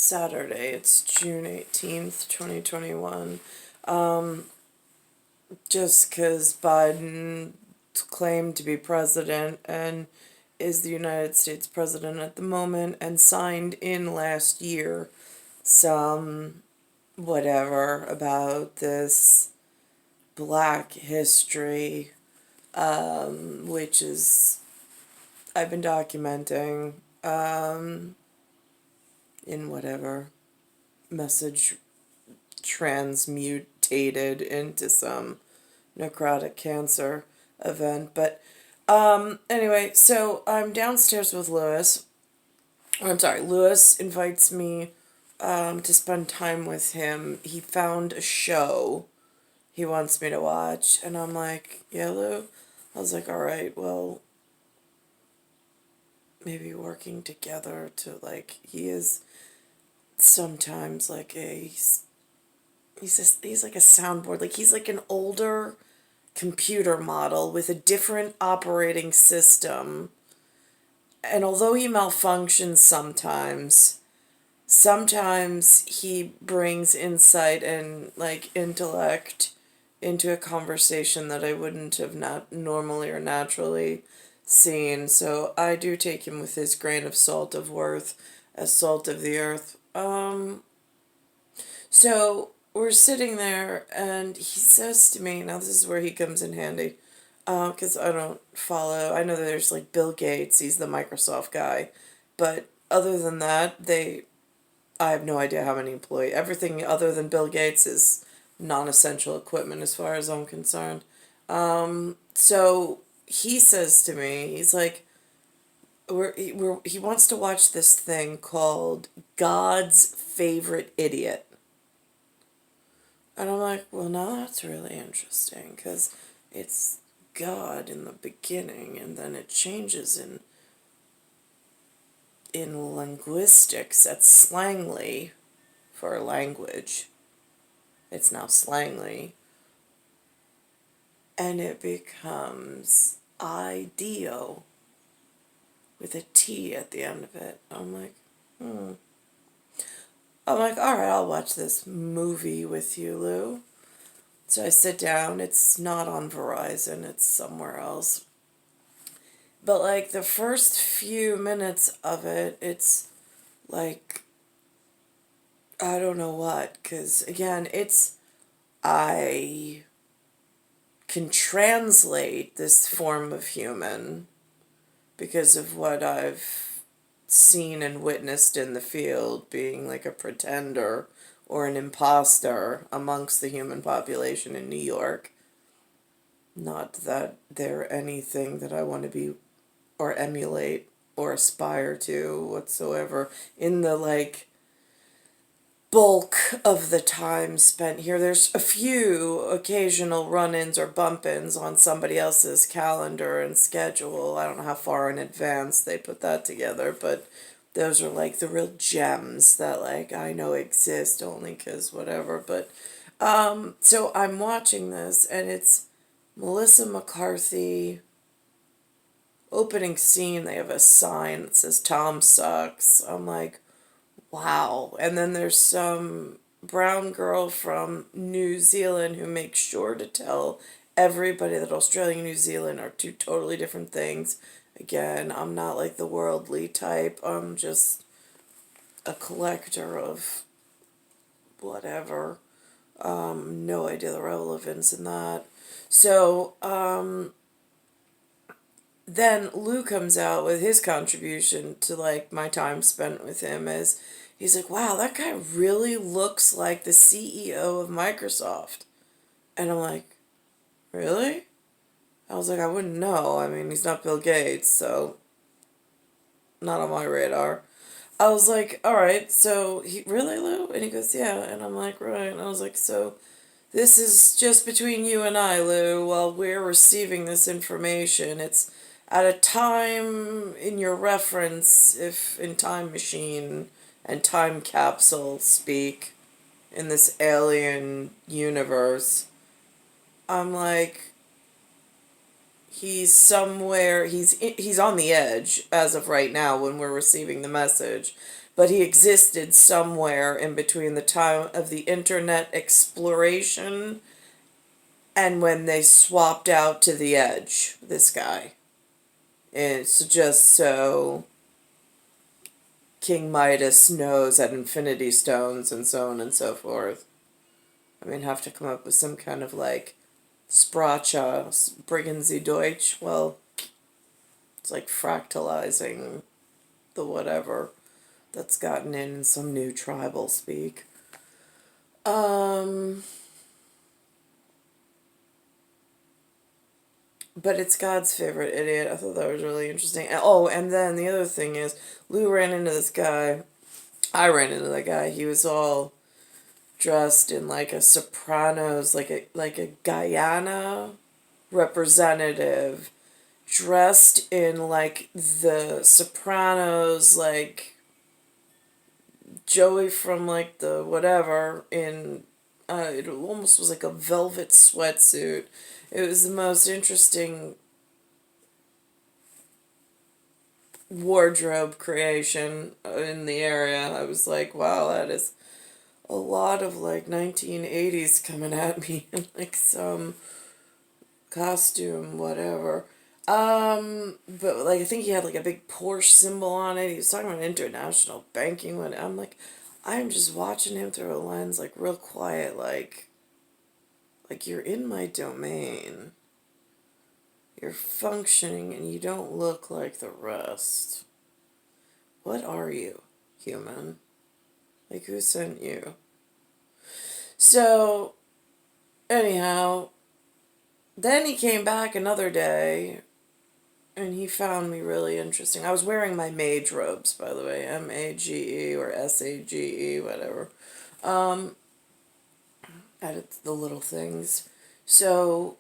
Saturday. It's June 18th, 2021. Just because Biden claimed to be president and is the United States president at the moment and signed in last year some whatever about this Black history, which is I've been documenting in whatever message transmutated into some necrotic cancer event. But anyway, so I'm downstairs with Lewis. Lewis invites me to spend time with him. He found a show he wants me to watch, and I'm like, yeah, Lou? I was like, all right, well, maybe working together to, like, he is sometimes like he's like a soundboard, like he's like an older computer model with a different operating system, and although he malfunctions sometimes he brings insight and like intellect into a conversation that I wouldn't have not normally or naturally seen. So I do take him with his grain of salt of worth as salt of the earth. So we're sitting there and he says to me, now this is where he comes in handy, because I don't follow, I know that there's like Bill Gates, he's the Microsoft guy, but other than that, I have no idea how many employees, everything other than Bill Gates is non-essential equipment as far as I'm concerned. So he says to me, he's like, he wants to watch this thing called God's Favorite Idiot. And I'm like, well, now that's really interesting because it's God in the beginning and then it changes in linguistics. That's slangly for language. It's now slangly. And it becomes ideo with a T at the end of it. I'm like, I'm like, all right, I'll watch this movie with you, Lou. So I sit down. It's not on Verizon. It's somewhere else. But, like, the first few minutes of it, it's, like, I don't know what. Because, again, I can translate this form of human because of what I've seen and witnessed in the field, being like a pretender or an imposter amongst the human population in New York. Not that they're anything that I want to be or emulate or aspire to whatsoever in the like bulk of the time spent here. There's a few occasional run-ins or bump-ins on somebody else's calendar and schedule. I don't know how far in advance they put that together, but those are like the real gems that like I know exist only because whatever. But so I'm watching this and it's Melissa McCarthy opening scene. They have a sign that says Tom sucks. I'm like, wow. And then there's some brown girl from New Zealand who makes sure to tell everybody that Australia and New Zealand are two totally different things. Again, I'm not like the worldly type. I'm just a collector of whatever. No idea the relevance in that. So, then Lou comes out with his contribution to like my time spent with him as he's like, wow, that guy really looks like the CEO of Microsoft. And I'm like, really? I was like, I wouldn't know. I mean, he's not Bill Gates, so not on my radar. I was like, all right, so he really, Lou? And he goes, yeah. And I'm like, right. And I was like, so this is just between you and I, Lou, while we're receiving this information. It's at a time in your reference, if in Time Machine and Time Capsule speak, in this alien universe. I'm like, he's somewhere, he's on the edge as of right now when we're receiving the message. but he existed somewhere in between the time of the internet exploration and when they swapped out to the edge, this guy. And it's just so King Midas knows at Infinity Stones and so on and so forth. I mean, have to come up with some kind of like Spracha, Bringen Sie Deutsch. Well, it's like fractalizing the whatever that's gotten in some new tribal speak. But it's God's favorite idiot. I thought that was really interesting. Oh, and then the other thing is, Lou ran into this guy. I ran into that guy. He was all dressed in like a Sopranos, like a Guyana representative, dressed in like the Sopranos, like Joey from like the whatever in. It almost was like a velvet sweatsuit. It was the most interesting wardrobe creation in the area. I was like, wow, that is a lot of like 1980s coming at me in like some costume, whatever. But like I think he had like a big Porsche symbol on it. He was talking about international banking when I'm like, I'm just watching him through a lens, like real quiet, like you're in my domain. You're functioning and you don't look like the rest. What are you, human? Like, who sent you? So, anyhow, then he came back another day and he found me really interesting. I was wearing my mage robes, by the way, MAGE or SAGE, whatever. Added the little things. So,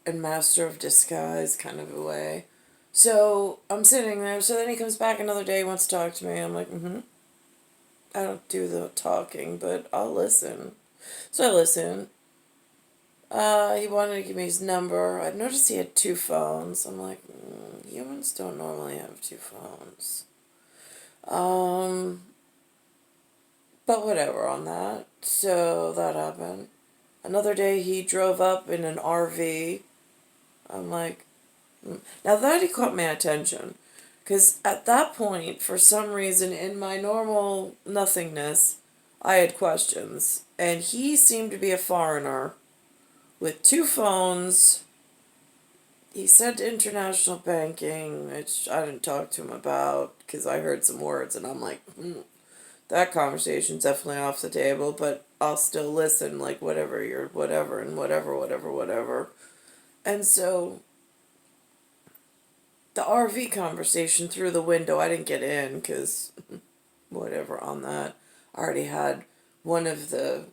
and Master of Disguise kind of a way. So I'm sitting there. So then he comes back another day, wants to talk to me. I'm like, I don't do the talking, but I'll listen. So I listen. He wanted to give me his number. I noticed he had two phones. I'm like, humans don't normally have two phones. But whatever on that. So that happened. Another day he drove up in an RV. I'm like, now that he caught my attention. Because at that point, for some reason, in my normal nothingness, I had questions. And he seemed to be a foreigner with two phones. He said international banking, which I didn't talk to him about because I heard some words and I'm like, that conversation's definitely off the table, but I'll still listen, like whatever you're, whatever, and whatever. And so the RV conversation through the window, I didn't get in because whatever on that. I already had one of the,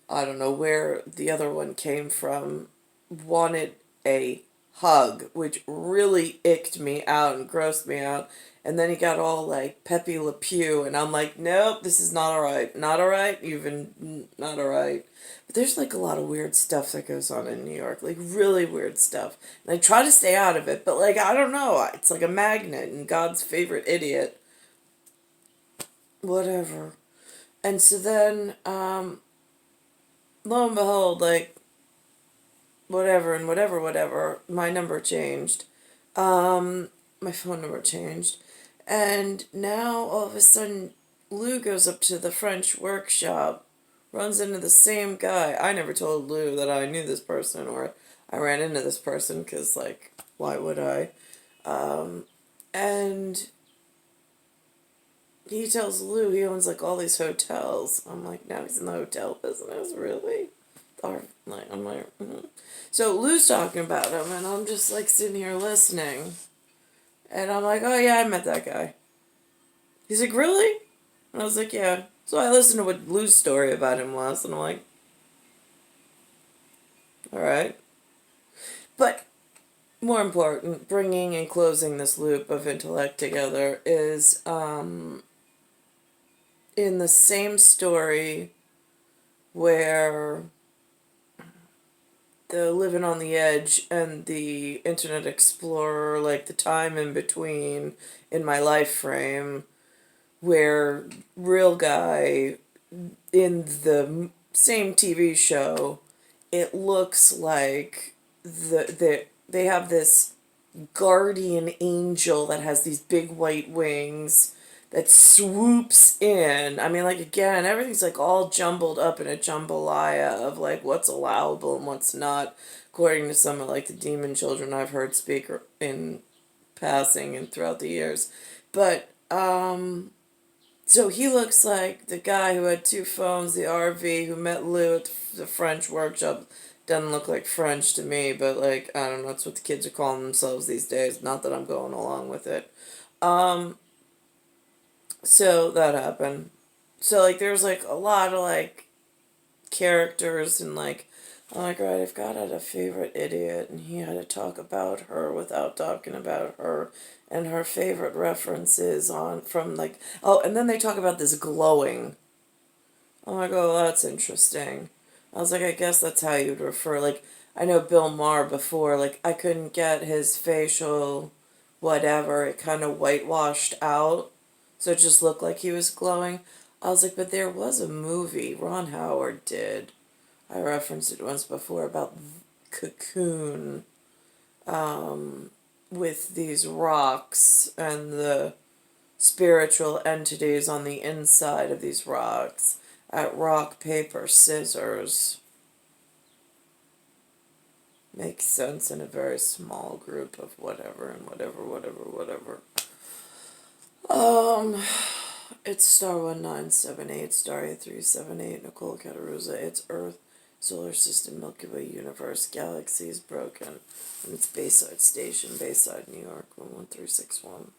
I don't know where the other one came from, wanted a hug, which really icked me out and grossed me out. And then he got all like Pepe Le Pew, and I'm like, nope, this is not alright. Not alright, even not alright. But there's like a lot of weird stuff that goes on in New York, like really weird stuff. And I try to stay out of it, but like, I don't know, it's like a magnet and God's favorite idiot. Whatever. And so then, lo and behold, like, whatever, my number changed. My phone number changed. And now, all of a sudden, Lou goes up to the French workshop, runs into the same guy. I never told Lou that I knew this person or I ran into this person because, like, why would I? And he tells Lou he owns, like, all these hotels. I'm like, now he's in the hotel business, really? Or, like, I'm like, So Lou's talking about him, and I'm just, like, sitting here listening. And I'm like, oh, yeah, I met that guy. He's like, really? And I was like, yeah. So I listened to what Lou's story about him was, and I'm like, all right. But more important, bringing and closing this loop of intellect together is in the same story where the living on the edge and the Internet Explorer, like the time in between in my life frame, where real guy in the same TV show, it looks like they have this guardian angel that has these big white wings that swoops in. I mean, like, again, everything's like all jumbled up in a jambalaya of like what's allowable and what's not, according to some of like the demon children I've heard speak in passing and throughout the years. But so he looks like the guy who had two phones, the RV, who met Lou at the French workshop. Doesn't look like French to me, but like, I don't know, that's what the kids are calling themselves these days. Not that I'm going along with it. So that happened. So like there's like a lot of like characters and like, I'm like, right, if God had a favorite idiot and he had to talk about her without talking about her and her favorite references on from like, oh, and then they talk about this glowing. I'm like, oh, that's interesting. I was like, I guess that's how you'd refer. Like, I know Bill Maher before, like, I couldn't get his facial whatever. It kind of whitewashed out. So it just looked like he was glowing. I was like, but there was a movie Ron Howard did. I referenced it once before about Cocoon with these rocks and the spiritual entities on the inside of these rocks at rock, paper, scissors. Makes sense in a very small group of whatever and whatever. Um, it's star 1978, star 8378, Nicole Cattaruzza. It's Earth, Solar System, Milky Way, Universe, Galaxies, Broken. And it's Bayside Station, Bayside, New York, 11361.